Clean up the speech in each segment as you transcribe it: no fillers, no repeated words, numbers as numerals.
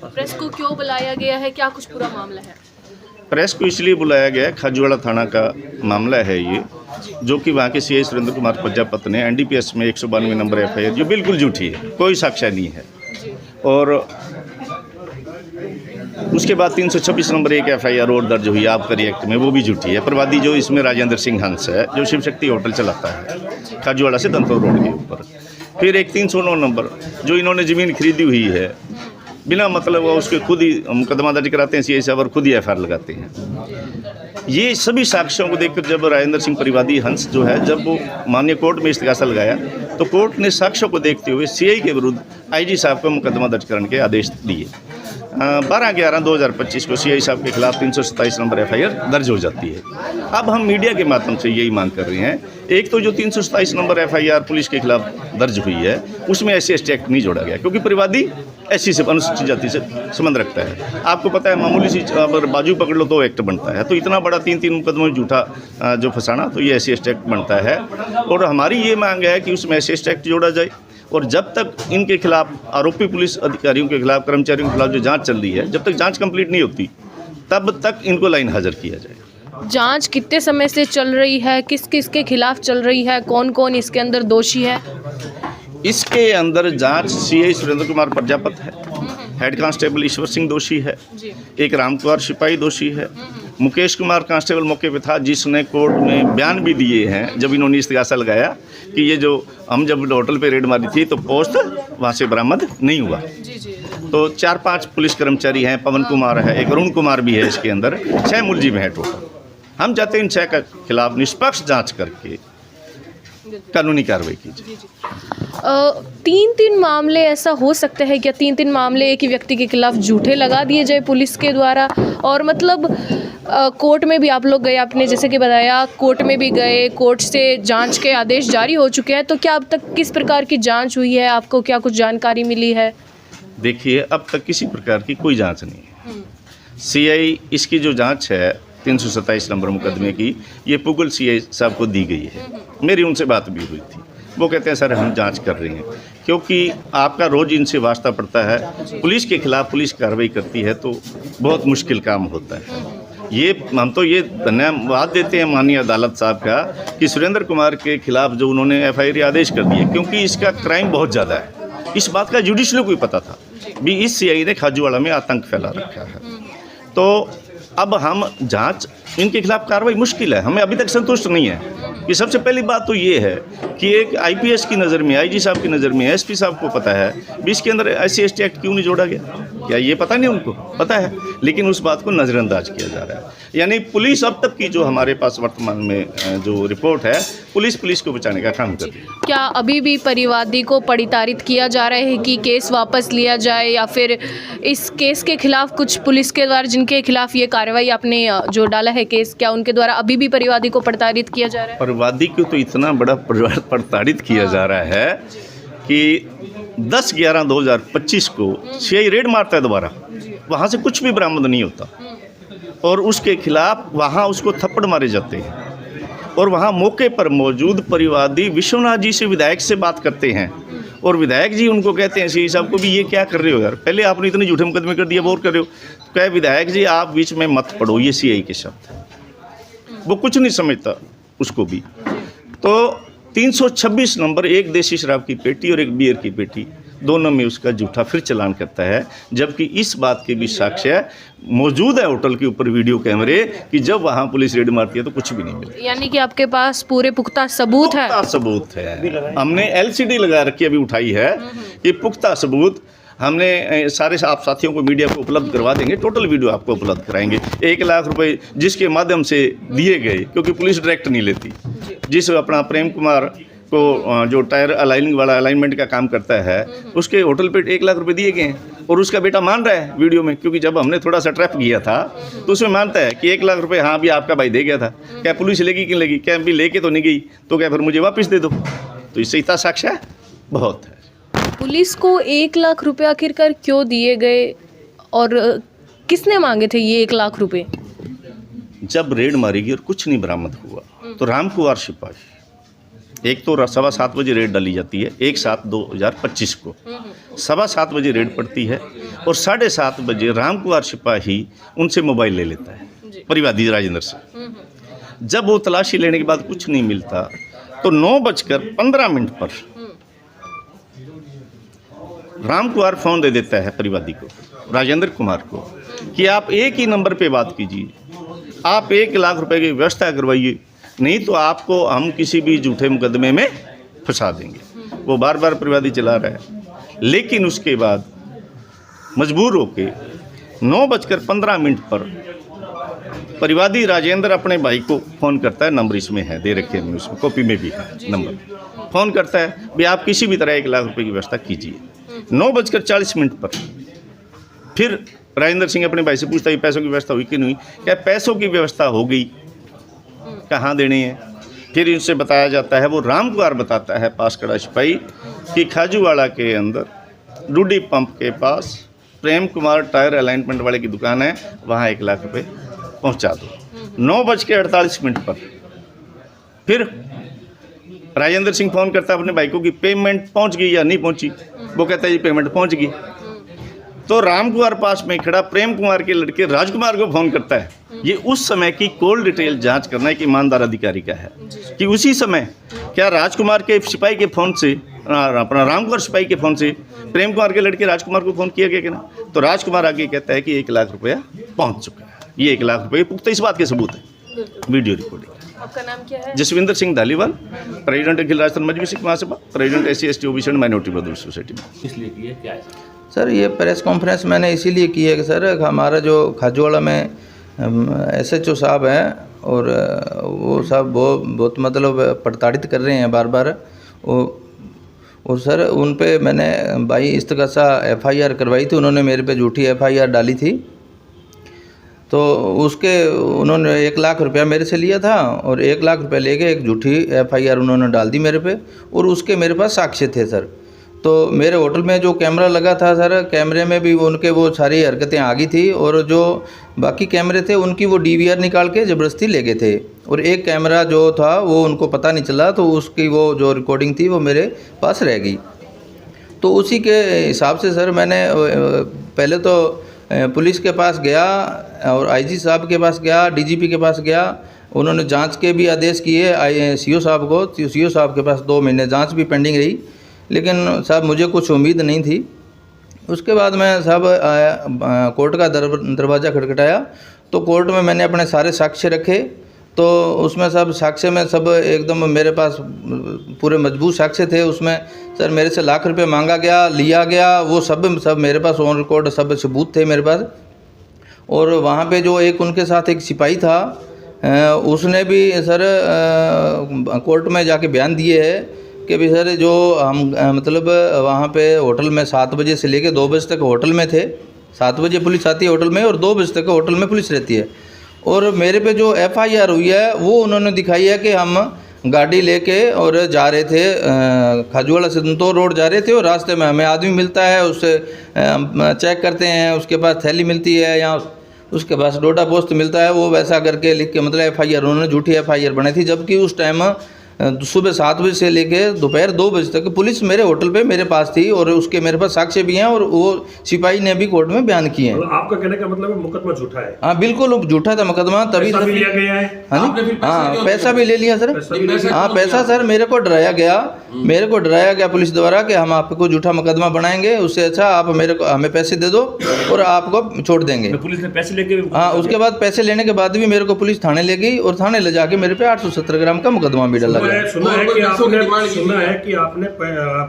Press को क्यों बुलाया गया है, क्या कुछ पूरा मामला है? प्रेस को इसलिए बुलाया गया है, खाजूवाड़ा थाना का मामला है ये, जो कि वहाँ के सीआई सुरेंद्र कुमार प्रजापत ने एनडीपीएस में 192 नंबर एफआईआर जो बिल्कुल झूठी है, कोई साक्ष्य नहीं है, और उसके बाद 326 नंबर एक एफआईआर और दर्ज हुई आबकारी एक्ट में, वो भी झूठी है। प्रवादी जो इसमें राजेंद्र सिंह हंस है, जो शिव शक्ति होटल चलाता है खाजूवाड़ा से दंतौर रोड के ऊपर। फिर एक 309 नंबर जो इन्होंने ज़मीन खरीदी हुई है बिना मतलब वो उसके खुद ही मुकदमा दर्ज कराते हैं सीआई साहब और खुद ही एफआईआर लगाते हैं। ये सभी साक्ष्यों को देखकर जब राजेंद्र सिंह परिवादी हंस जो है, जब वो माननीय कोर्ट में इस्तिगासा लगाया तो कोर्ट ने साक्ष्यों को देखते हुए सीआई के विरुद्ध आईजी साहब को मुकदमा दर्ज करने के आदेश दिए। 12/11/2025 को सीआई साहब के खिलाफ 327 नंबर एफआईआर दर्ज हो जाती है। अब हम मीडिया के माध्यम से यही मांग कर रहे हैं, एक तो जो 327 नंबर एफआईआर पुलिस के खिलाफ दर्ज हुई है उसमें SC/ST एक्ट नहीं जोड़ा गया, क्योंकि परिवादी SC से अनुसूचित जाति से संबंध रखता है। आपको पता है मामूली सी अगर बाजू पकड़ लो तो एक्ट बनता है, तो इतना बड़ा 3 मुकदमों में झूठा जो फंसाना, तो ये SC/ST एक्ट बनता है। और हमारी ये मांग है कि उसमें SC/ST एक्ट जोड़ा जाए, और जब तक इनके खिलाफ आरोपी पुलिस अधिकारियों के खिलाफ, कर्मचारियों के खिलाफ जो जांच चल रही है, जब तक जांच कंप्लीट नहीं होती तब तक इनको लाइन हाजिर किया जाए। जांच कितने समय से चल रही है, किस किस के खिलाफ चल रही है, कौन कौन इसके अंदर दोषी है? इसके अंदर जांच सीआई सुरेंद्र कुमार प्रजापत है, हेड कांस्टेबल ईश्वर सिंह दोषी है, एक रामकुमार सिपाही दोषी है, मुकेश कुमार कांस्टेबल मौके पे था जिसने कोर्ट में बयान भी दिए हैं जब इन्होंने इस्तिगासा लगाया कि ये जो हम जब होटल पे रेड मारी थी तो पोस्ट वहाँ से बरामद नहीं हुआ। तो 4-5 पुलिस कर्मचारी हैं, पवन कुमार है, एक अरुण कुमार भी है, इसके अंदर 6 मुलजिम है टोटल। हम चाहते हैं इन 6 के खिलाफ निष्पक्ष जाँच करके कानूनी कार्रवाई कीजिए। 3 मामले ऐसा हो सकता है क्या, 3 मामले एक ही व्यक्ति के खिलाफ झूठे लगा दिए जाए पुलिस के द्वारा? और मतलब कोर्ट में भी आप लोग गए, आपने जैसे कि बताया कोर्ट में भी गए, कोर्ट से जांच के आदेश जारी हो चुके हैं, तो क्या अब तक किस प्रकार की जांच हुई है, आपको क्या कुछ जानकारी मिली है? देखिए, अब तक किसी प्रकार की कोई जांच नहीं है। सीआई इसकी जो जांच है 327 नंबर मुकदमे की, ये पुगल सीआई साहब को दी गई है। मेरी उनसे बात भी हुई थी, वो कहते हैं सर हम जांच कर रहे हैं, क्योंकि आपका रोज़ इनसे वास्ता पड़ता है, पुलिस के खिलाफ पुलिस कार्रवाई करती है तो बहुत मुश्किल काम होता है। ये हम तो ये धन्यवाद देते हैं माननीय अदालत साहब का कि सुरेंद्र कुमार के खिलाफ जो उन्होंने एफआईआर आदेश कर दिए, क्योंकि इसका क्राइम बहुत ज़्यादा है। इस बात का जुडिशल को भी पता था भी इस सीआई ने खाजूवाड़ा में आतंक फैला रखा है। तो अब हम जांच इनके खिलाफ कार्रवाई मुश्किल है, हमें अभी तक संतुष्ट नहीं है। कि सबसे पहली बात तो ये है कि एक आईपीएस की नज़र में, आईजी साहब की नज़र में, एसपी साहब को पता है भी इसके अंदर SC/ST एक्ट क्यों नहीं जोड़ा गया, क्या ये पता नहीं? उनको पता है, लेकिन उस बात को नज़रअंदाज किया जा रहा है। यानी पुलिस अब तक की जो हमारे पास वर्तमान में जो रिपोर्ट है, पुलिस को बचाने का काम कर रही है। क्या अभी भी परिवादी को परिताड़ित किया जा रहा है कि केस वापस लिया जाए, या फिर इस केस के खिलाफ कुछ पुलिस के द्वारा जिनके खिलाफ ये कार्रवाई आपने जो डाला है केस, क्या उनके द्वारा अभी भी परिवादी को प्रताड़ित किया जा रहा है? परिवादी को तो इतना बड़ा प्रताड़ित किया जा रहा है कि 10/11/2025 को सीआई रेड मारता है दोबारा, वहाँ से कुछ भी बरामद नहीं होता, और उसके खिलाफ वहाँ उसको थप्पड़ मारे जाते हैं। और वहाँ मौके पर मौजूद परिवादी विश्वनाथ जी से, विधायक से बात करते हैं, और विधायक जी उनको कहते हैं सीआई साहब को भी ये क्या कर रहे हो यार, पहले आपने इतने झूठे मुकदमे कर दिए, अब और कर रहे हो। तो कहे विधायक जी आप बीच में मत पड़ो, ये सीआई के शब्द, वो कुछ नहीं समझता उसको भी। तो 326 नंबर, एक देसी शराब की पेटी और एक बियर की पेटी, दोनों में उसका झूठा फिर चालान करता है, जबकि इस बात के भी साक्ष्य मौजूद है होटल के ऊपर वीडियो कैमरे कि जब वहाँ पुलिस रेड मारती है तो कुछ भी नहीं मिलता। यानी कि आपके पास पूरे पुख्ता सबूत है? पुख्ता सबूत है, हमने LCD लगा रखी अभी उठाई है कि पुख्ता सबूत हमने सारे आप साथियों को मीडिया को उपलब्ध करवा देंगे, टोटल वीडियो आपको उपलब्ध कराएंगे। 1 लाख रुपए जिसके माध्यम से दिए गए, क्योंकि पुलिस डायरेक्ट नहीं लेती, जिस अपना प्रेम कुमार को जो टायर अलाइनिंग वाला अलाइनमेंट का काम करता है, उसके होटल पे 1 लाख रुपए दिए गए हैं, और उसका बेटा मान रहा है वीडियो में, क्योंकि जब हमने थोड़ा सा ट्रैप किया था तो उसमें मानता है कि 1 लाख रुपए हाँ भी आपका भाई दे गया था। क्या पुलिस लेगी कि लेगी, क्या भी लेके तो नहीं गई, तो क्या फिर मुझे वापस दे दो। तो इससे इतना साक्ष्य बहुत है। पुलिस को 1 लाख रुपए आखिरकार क्यों दिए गए, और किसने मांगे थे ये 1 लाख रुपए? जब रेड मारी गई और कुछ नहीं बरामद हुआ, तो रामकुमार सिपाही, एक तो 7:15 बजे रेड डाली जाती है, 1/7/2025 को 7:15 बजे रेड पड़ती है, और 7:30 बजे रामकुमार सिपाही उनसे मोबाइल ले लेता है परिवादी राजेंद्र से। जब वो तलाशी लेने के बाद कुछ नहीं मिलता तो 9:15 पर रामकुमार फ़ोन दे देता है परिवादी को, राजेंद्र कुमार को, कि आप एक ही नंबर पे बात कीजिए, आप 1 लाख रुपए की व्यवस्था करवाइए, नहीं तो आपको हम किसी भी झूठे मुकदमे में फंसा देंगे। वो बार बार परिवादी चला रहा है, लेकिन उसके बाद मजबूर होके 9:15 पर परिवादी राजेंद्र अपने भाई को फ़ोन करता है, नंबर इसमें है, दे रखे हैं उसमें, कॉपी में भी है नंबर, फ़ोन करता है भी आप किसी भी तरह 1 लाख रुपए की व्यवस्था कीजिए। 9:40 पर फिर राजेंद्र सिंह अपने भाई से पूछता है पैसों की व्यवस्था हुई कि नहीं, क्या पैसों की व्यवस्था हो गई, कहाँ देने हैं। फिर इनसे बताया जाता है, वो रामकुमार बताता है पासकड़ा सिपाही कि खाजूवाड़ा के अंदर डूडी पंप के पास प्रेम कुमार टायर अलाइनमेंट वाले की दुकान है, वहाँ 1 लाख रुपए पहुँचा दो। 9:48 पर फिर राजेंद्र सिंह फ़ोन करता है अपने भाई को कि पेमेंट पहुँच गई या नहीं पहुँची। वो कहता है ये पेमेंट पहुँच गई। तो रामकुमार पास में खड़ा प्रेम कुमार के लड़के राजकुमार को फ़ोन करता है। ये उस समय की कॉल डिटेल जांच करना एक ईमानदार अधिकारी का है कि उसी समय क्या राजकुमार के सिपाही के फ़ोन से, अपना रामकुमार सिपाही के फ़ोन से प्रेम कुमार के लड़के राजकुमार को फ़ोन किया गया कि ना। तो राजकुमार आगे कहता है कि 1 लाख रुपया पहुँच चुका है। ये 1 लाख रुपये पुख्ता इस बात के सबूत है, वीडियो रिकॉर्डिंग। आपका नाम क्या है? Jaswinder Singh Dhaliwal, president Akhil Rajasthan Mazhabi Sikh Mahasabha, president SC/ST OBC and minority brothers society. इसलिए किए क्या है सर? ये प्रेस कॉन्फ्रेंस मैंने इसीलिए की है कि सर हमारा जो खाजूवाड़ा में SHO साहब हैं और वो साहब बहुत मतलब प्रताड़ित कर रहे हैं बार बार। और सर उन पे मैंने भाई इस्तगासा FIR करवाई थी, उन्होंने मेरे पे झूठी FIR डाली थी। तो उसके उन्होंने 1 लाख रुपया मेरे से लिया था और 1 लाख रुपया लेके एक झूठी FIR उन्होंने डाल दी मेरे पे, और उसके मेरे पास साक्ष्य थे सर। तो मेरे होटल में जो कैमरा लगा था सर, कैमरे में भी उनके वो सारी हरकतें आ गई थी, और जो बाकी कैमरे थे उनकी वो DVR निकाल के ज़बरदस्ती ले गए थे, और एक कैमरा जो था वो उनको पता नहीं चला, तो उसकी वो जो रिकॉर्डिंग थी वो मेरे पास रह गई। तो उसी के हिसाब से सर मैंने पहले तो पुलिस के पास गया और IG साहब के पास गया, DGP के पास गया। उन्होंने जांच के भी आदेश किए CO साहब को। CO साहब के पास 2 महीने जांच भी पेंडिंग रही, लेकिन साहब मुझे कुछ उम्मीद नहीं थी। उसके बाद मैं साहब कोर्ट का दरवाज़ा खटखटाया, तो कोर्ट में मैंने अपने सारे साक्ष्य रखे। तो उसमें सब साक्ष्य में सब एकदम मेरे पास पूरे मजबूत साक्ष्य थे। उसमें सर मेरे से लाख रुपए मांगा गया, लिया गया, वो सब मेरे पास ऑन रिकॉर्ड सब सबूत थे मेरे पास। और वहाँ पे जो एक उनके साथ एक सिपाही था, उसने भी सर कोर्ट में जाके बयान दिए है कि भी सर जो हम मतलब वहाँ पे होटल में 7 बजे से लेके 2 बजे तक होटल में थे। 7 बजे पुलिस आती है होटल में और 2 बजे तक होटल में पुलिस रहती है। और मेरे पे जो FIR हुई है वो उन्होंने दिखाई है कि हम गाड़ी लेके और जा रहे थे, खाजूवाड़ा से संतोर रोड जा रहे थे, और रास्ते में हमें आदमी मिलता है, उससे हम चेक करते हैं, उसके पास थैली मिलती है या उसके पास डोडा पोस्ट मिलता है, वो वैसा करके लिख के मतलब FIR उन्होंने झूठी FIR बनाई थी। जबकि उस टाइम सुबह 7 बजे से लेके दोपहर 2 बजे तक पुलिस मेरे होटल पे मेरे पास थी, और उसके मेरे पास साक्ष्य भी हैं, और वो सिपाही ने भी कोर्ट में बयान किए हैं। मतलब आपका कहने का मतलब मुकदमा झूठा है? हाँ बिल्कुल झूठा था मुकदमा। तभी पैसा भी लिया गया है? हाँ पैसा भी ले लिया सर। हाँ पैसा सर मेरे को डराया गया पुलिस द्वारा कि हम आपको झूठा मुकदमा बनाएंगे, उससे अच्छा आप मेरे को हमें पैसे दे दो और आपको छोड़ देंगे। पुलिस ने पैसे लेके? हाँ उसके बाद पैसे लेने के बाद भी मेरे को पुलिस थाने ले गई, और थाने ले जाके मेरे पे 870 ग्राम का मुकदमा भी डाला गया। सुना है कि आपने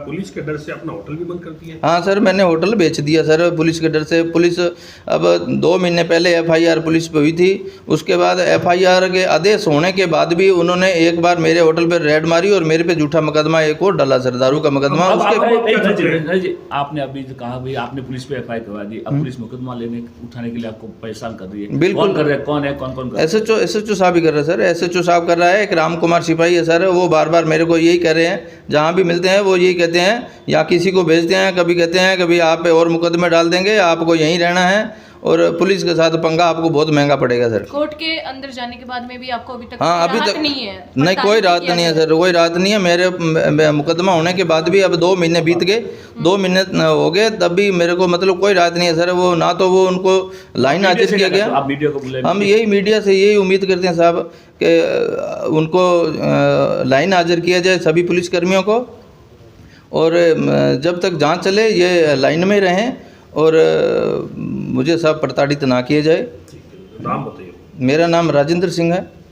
पुलिस के डर से अपना होटल भी बंद कर दिया? हाँ सर मैंने होटल बेच दिया सर पुलिस के डर से। पुलिस अब 2 महीने पहले FIR पुलिस पे हुई थी, उसके बाद FIR के आदेश होने के बाद भी उन्होंने एक बार मेरे होटल पर रेड मारी और मेरे पे झूठा मुकदमा एक और डाला सर, दारू का मुकदमा। आपने अभी कहा भाई आपने पुलिस पे FIR करवा दी, अब पुलिस मुकदमा उठाने के लिए आपको परेशान कर रही है। बिल्कुल कर रहा है, कौन है, कौन SHO साहब ही कर रहा है सर। SHO साहब कर रहा है, एक रामकुमार सिपाही है सर, वो बार बार मेरे को यही कह रहे हैं, जहाँ भी मिलते हैं वो यही कहते हैं, या किसी को भेजते हैं, कभी कहते हैं कभी आप पे और मुकदमे डाल देंगे, आपको यहीं रहना है। और पुलिस के साथ पंगा आपको बहुत महंगा पड़ेगा सर। कोर्ट के अंदर जाने के बाद में भी आपको अभी तक हाँ, कोई अभी राहत तक नहीं है? नहीं, कोई राहत किया नहीं है जाए? सर, कोई राहत नहीं है। मेरे मुकदमा होने के बाद भी अब 2 महीने बीत गए, 2 महीने हो गए, तब भी मेरे को मतलब कोई राहत नहीं है सर। वो ना तो वो उनको लाइन मीडिया से हाजिर किया क्या कहते हो? गया। आप मीडिया को बोले हम यही मीडिया से यही उम्मीद करते हैं साहब कि उनको लाइन हाजिर किया जाए सभी पुलिसकर्मियों को, और जब तक जांच चले ये लाइन में रहें, और मुझे सब प्रताड़ित ना किए जाए। नाम बताइए। मेरा नाम राजेंद्र सिंह है।